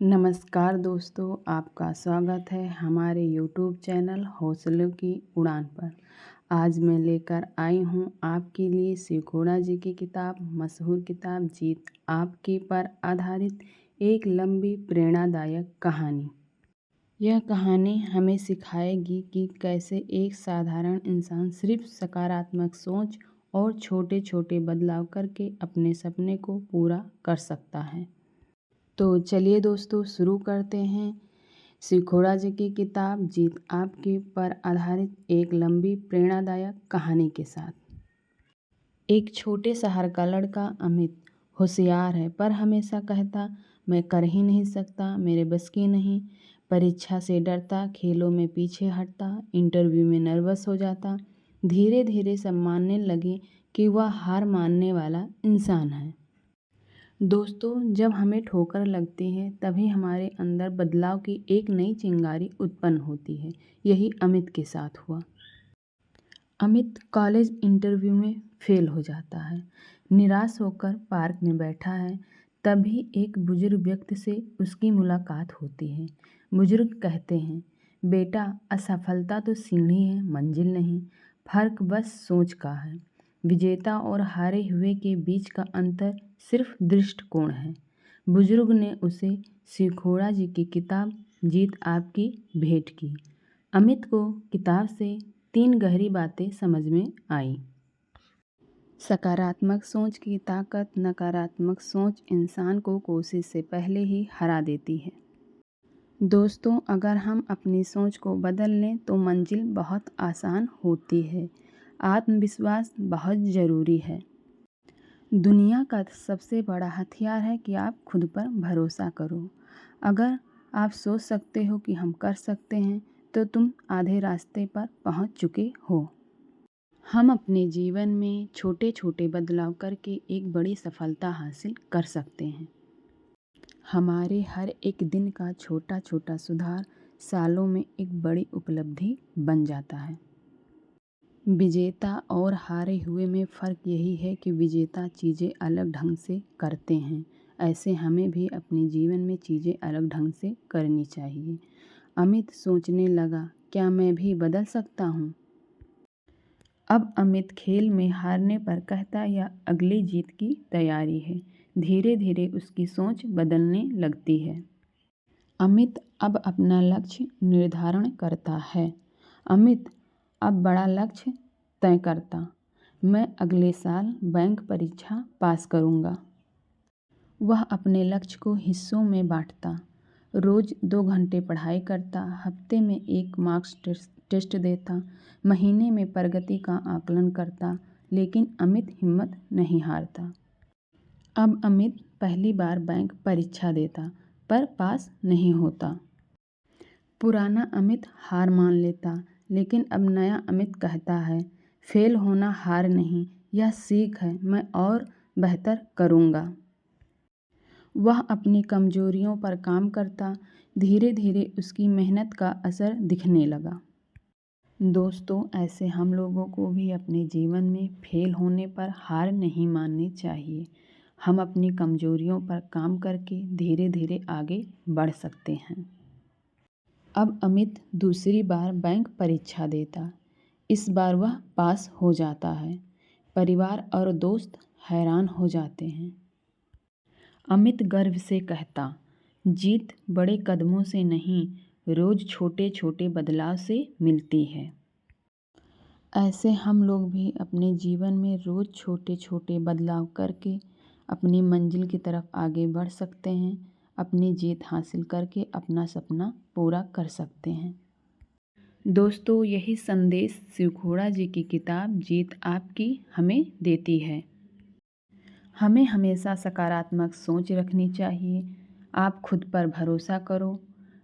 नमस्कार दोस्तों, आपका स्वागत है हमारे यूट्यूब चैनल हौसलों की उड़ान पर। आज मैं लेकर आई हूँ आपके लिए शिव जी की किताब, मशहूर किताब जीत आपकी पर आधारित एक लंबी प्रेरणादायक कहानी। यह कहानी हमें सिखाएगी कि कैसे एक साधारण इंसान सिर्फ सकारात्मक सोच और छोटे छोटे बदलाव करके अपने सपने को पूरा कर सकता है। तो चलिए दोस्तों, शुरू करते हैं शिव जी की किताब जीत आपकी पर आधारित एक लंबी प्रेरणादायक कहानी के साथ। एक छोटे शहर का लड़का अमित होशियार है, पर हमेशा कहता मैं कर ही नहीं सकता, मेरे बस की नहीं। परीक्षा से डरता, खेलों में पीछे हटता, इंटरव्यू में नर्वस हो जाता। धीरे धीरे सब मानने लगे कि वह हार मानने वाला इंसान है। दोस्तों, जब हमें ठोकर लगती है तभी हमारे अंदर बदलाव की एक नई चिंगारी उत्पन्न होती है। यही अमित के साथ हुआ। अमित कॉलेज इंटरव्यू में फेल हो जाता है। निराश होकर पार्क में बैठा है, तभी एक बुजुर्ग व्यक्ति से उसकी मुलाकात होती है। बुजुर्ग कहते हैं, बेटा, असफलता तो सीढ़ी है, मंजिल नहीं। फर्क बस सोच का है। विजेता और हारे हुए के बीच का अंतर सिर्फ दृष्टिकोण है। बुजुर्ग ने उसे शिव जी की किताब जीत आपकी भेंट की। अमित को किताब से 3 गहरी बातें समझ में आई। सकारात्मक सोच की ताकत। नकारात्मक सोच इंसान को कोशिश से पहले ही हरा देती है। दोस्तों, अगर हम अपनी सोच को बदल लें तो मंजिल बहुत आसान होती है। आत्मविश्वास बहुत ज़रूरी है। दुनिया का सबसे बड़ा हथियार है कि आप खुद पर भरोसा करो। अगर आप सोच सकते हो कि हम कर सकते हैं, तो तुम आधे रास्ते पर पहुंच चुके हो। हम अपने जीवन में छोटे छोटे बदलाव करके एक बड़ी सफलता हासिल कर सकते हैं। हमारे हर एक दिन का छोटा छोटा सुधार सालों में एक बड़ी उपलब्धि बन जाता है। विजेता और हारे हुए में फ़र्क यही है कि विजेता चीज़ें अलग ढंग से करते हैं। ऐसे हमें भी अपने जीवन में चीज़ें अलग ढंग से करनी चाहिए। अमित सोचने लगा, क्या मैं भी बदल सकता हूँ? अब अमित खेल में हारने पर कहता यह अगली जीत की तैयारी है। धीरे धीरे उसकी सोच बदलने लगती है। अमित अब अपना लक्ष्य निर्धारण करता है। अमित अब बड़ा लक्ष्य तय करता, मैं अगले साल बैंक परीक्षा पास करूंगा। वह अपने लक्ष्य को हिस्सों में बांटता, रोज 2 घंटे पढ़ाई करता, हफ्ते में एक मार्क्स टेस्ट देता, महीने में प्रगति का आकलन करता। लेकिन अमित हिम्मत नहीं हारता। अब अमित पहली बार बैंक परीक्षा देता, पर पास नहीं होता। पुराना अमित हार मान लेता, लेकिन अब नया अमित कहता है, फेल होना हार नहीं, यह सीख है, मैं और बेहतर करूँगा। वह अपनी कमजोरियों पर काम करता। धीरे धीरे उसकी मेहनत का असर दिखने लगा। दोस्तों, ऐसे हम लोगों को भी अपने जीवन में फेल होने पर हार नहीं माननी चाहिए। हम अपनी कमजोरियों पर काम करके धीरे धीरे आगे बढ़ सकते हैं। अब अमित दूसरी बार बैंक परीक्षा देता। इस बार वह पास हो जाता है। परिवार और दोस्त हैरान हो जाते हैं। अमित गर्व से कहता, जीत बड़े कदमों से नहीं, रोज छोटे छोटे बदलाव से मिलती है। ऐसे हम लोग भी अपने जीवन में रोज छोटे छोटे बदलाव करके अपनी मंजिल की तरफ आगे बढ़ सकते हैं। अपनी जीत हासिल करके अपना सपना पूरा कर सकते हैं। दोस्तों, यही संदेश शिव जी की किताब जीत आपकी हमें देती है। हमें हमेशा सकारात्मक सोच रखनी चाहिए। आप खुद पर भरोसा करो।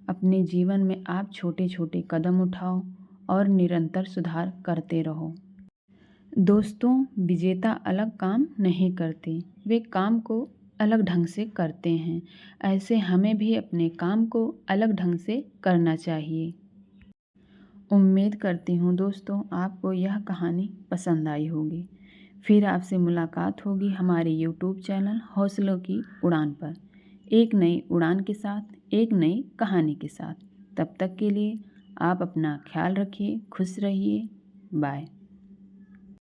अपने जीवन में आप छोटे छोटे कदम उठाओ और निरंतर सुधार करते रहो। दोस्तों, विजेता अलग काम नहीं करते, वे काम को अलग ढंग से करते हैं। ऐसे हमें भी अपने काम को अलग ढंग से करना चाहिए। उम्मीद करती हूँ दोस्तों, आपको यह कहानी पसंद आई होगी। फिर आपसे मुलाकात होगी हमारे YouTube चैनल हौसलों की उड़ान पर, एक नई उड़ान के साथ, एक नई कहानी के साथ। तब तक के लिए आप अपना ख्याल रखिए, खुश रहिए। बाय।